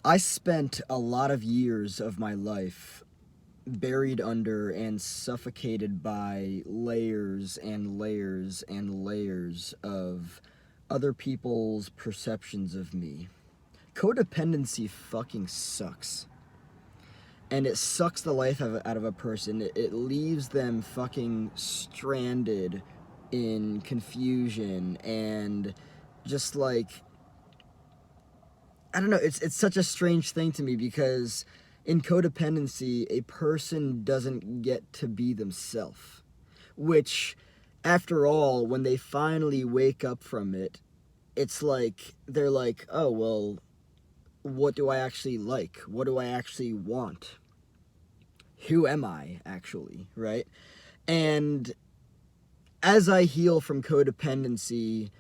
I spent a lot of years of my life buried under and suffocated by layers and layers and layers of other people's perceptions of me. Codependency fucking sucks. And it sucks the life out of a person. It leaves them fucking stranded in confusion and just like, I don't know, it's such a strange thing to me because in codependency, a person doesn't get to be themselves. Which, after all, when they finally wake up from it, it's like, they're like, oh, well, what do I actually like? What do I actually want? Who am I, actually, right? And as I heal from codependency,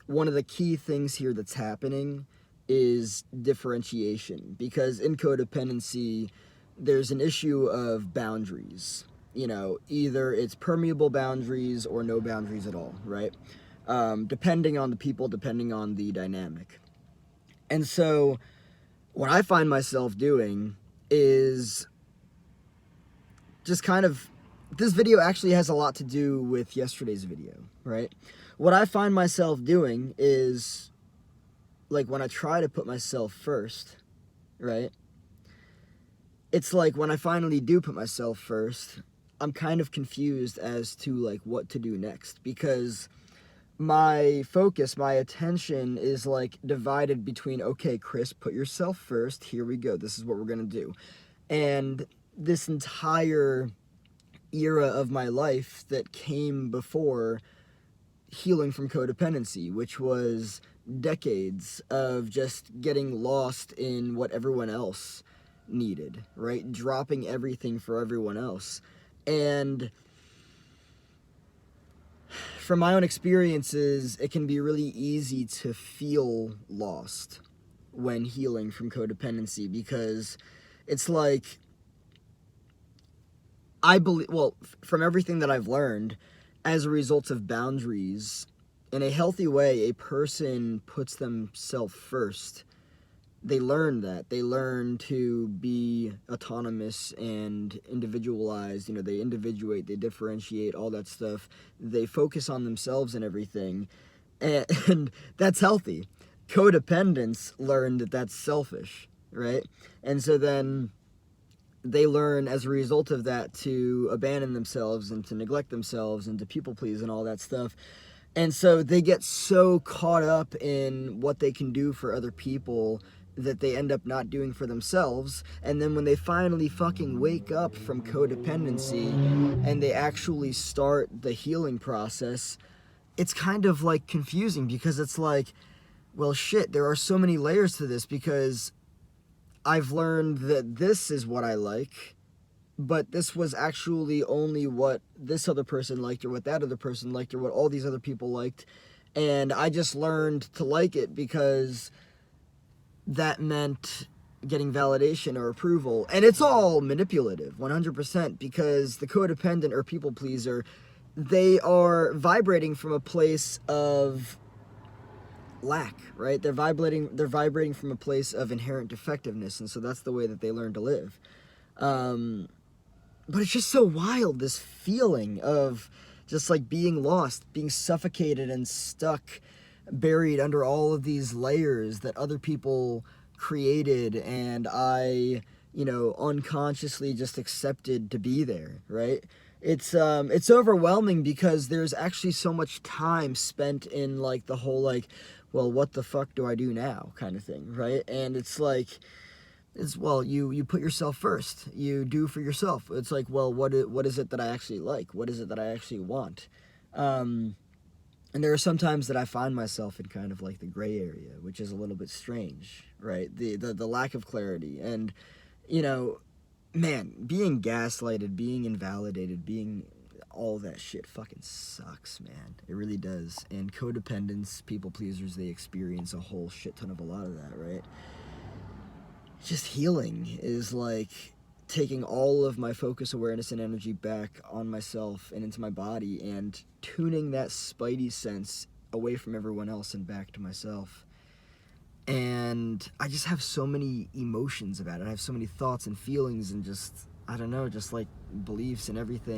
one of the key things here that's happening is differentiation, because in codependency there's an issue of boundaries. Either it's permeable boundaries or no boundaries at all, right? Depending on the people, depending on the dynamic. And so what I find myself doing is just kind of, this video actually has a lot to do with yesterday's video, right? What I find myself doing is, like, when I try to put myself first, right? It's like when I finally do put myself first, I'm kind of confused as to like what to do next, because my focus, my attention is like divided between, okay, Chris, put yourself first. Here we go. This is what we're going to do. And this entire era of my life that came before healing from codependency, which was decades of just getting lost in what everyone else needed, right? Dropping everything for everyone else. And from my own experiences, it can be really easy to feel lost when healing from codependency, because it's like, I believe, well, from everything that I've learned, as a result of boundaries, in a healthy way, a person puts themselves first. They learn that. They learn to be autonomous and individualized. They individuate, they differentiate, all that stuff. They focus on themselves and everything. And that's healthy. Codependents learn that that's selfish, right? And so then they learn as a result of that to abandon themselves and to neglect themselves and to people please and all that stuff. And so they get so caught up in what they can do for other people that they end up not doing for themselves. And then when they finally fucking wake up from codependency and they actually start the healing process, it's kind of like confusing, because it's like, well, shit, there are so many layers to this, because I've learned that this is what I like, but this was actually only what this other person liked, or what that other person liked, or what all these other people liked. And I just learned to like it because that meant getting validation or approval. And it's all manipulative, 100%, because the codependent or people pleaser, they are vibrating from a place of lack, right? They're vibrating from a place of inherent defectiveness, and so that's the way that they learn to live. But it's just so wild, this feeling of just like being lost, being suffocated and stuck, buried under all of these layers that other people created, and I, unconsciously just accepted to be there, right? It's overwhelming, because there's actually so much time spent in like the whole like, well, what the fuck do I do now kind of thing, right? And it's like, well, you put yourself first. You do for yourself. It's like, well, what is it that I actually like? What is it that I actually want? And there are some times that I find myself in kind of like the gray area, which is a little bit strange, right? The lack of clarity. And, man, being gaslighted, being invalidated, being all that shit fucking sucks, man. It really does. And codependents, people pleasers, they experience a whole shit ton of a lot of that, right? Just healing is like taking all of my focus, awareness, and energy back on myself and into my body, and tuning that spidey sense away from everyone else and back to myself. And I just have so many emotions about it. I have so many thoughts and feelings and just, I don't know, just like beliefs and everything.